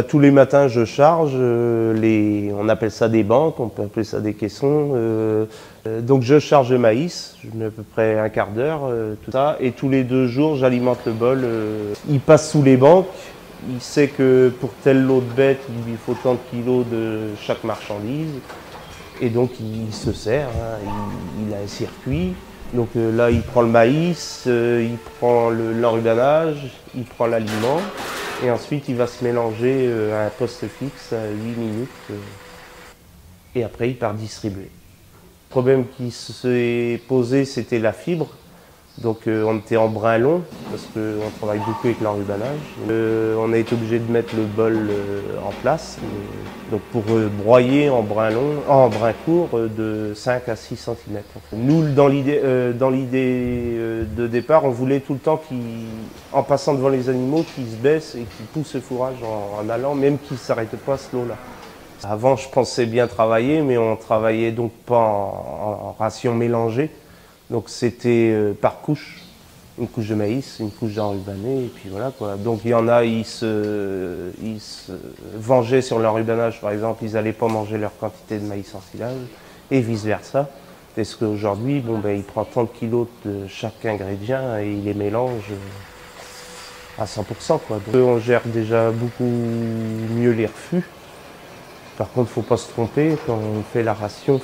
Tous les matins, je charge. On appelle ça des banques, on peut appeler ça des caissons. Donc je charge le maïs, je mets à peu près un quart d'heure, tout ça. Et tous les 2 jours, j'alimente le bol. Il passe sous les banques. Il sait que pour tel lot de bêtes, il lui faut tant de kilos de chaque marchandise. Et donc il se sert, hein, il a un circuit. Donc là, il prend le maïs, il prend l'enrubanage, il prend l'aliment. Et ensuite, il va se mélanger à un poste fixe à 8 minutes. Et après, il part distribuer. Le problème qui s'est posé, c'était la fibre. Donc on était en brin long, parce qu'on travaille beaucoup avec l'enrubanage. On a été obligé de mettre le bol en place, donc pour broyer en brin long, en brin court de 5 à 6 cm. Nous, dans l'idée de départ, on voulait tout le temps en passant devant les animaux, qu'ils se baissent et qu'ils poussent le fourrage en allant, même qu'ils ne s'arrêtent pas à ce lot-là. Avant, je pensais bien travailler, mais on travaillait donc pas en ration mélangée. Donc c'était par couche, une couche de maïs, une couche d'enrubané, et puis voilà quoi. Donc il y en a, ils se vengeaient sur l'enrubanage par exemple, ils n'allaient pas manger leur quantité de maïs en silage, et vice versa. Parce qu'aujourd'hui, il prend tant de kilos de chaque ingrédient et il les mélange à 100%, quoi. Donc on gère déjà beaucoup mieux les refus. Par contre, il ne faut pas se tromper, quand on fait la ration,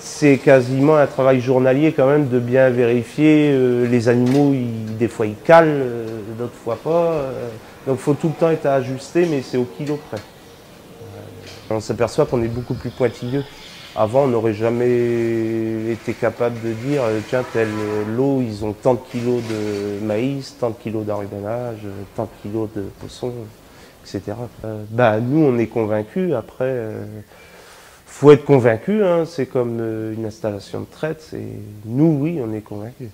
c'est quasiment un travail journalier quand même de bien vérifier. Les animaux, des fois ils calent, d'autres fois pas. Donc il faut tout le temps être ajusté, mais c'est au kilo près. On s'aperçoit qu'on est beaucoup plus pointilleux. Avant, on n'aurait jamais été capable de dire tiens, tel lot, ils ont tant de kilos de maïs, tant de kilos d'enrubanage, tant de kilos de poisson, etc. Nous, on est convaincus. Après, faut être convaincu, hein, c'est comme une installation de traite. Nous, oui, on est convaincus.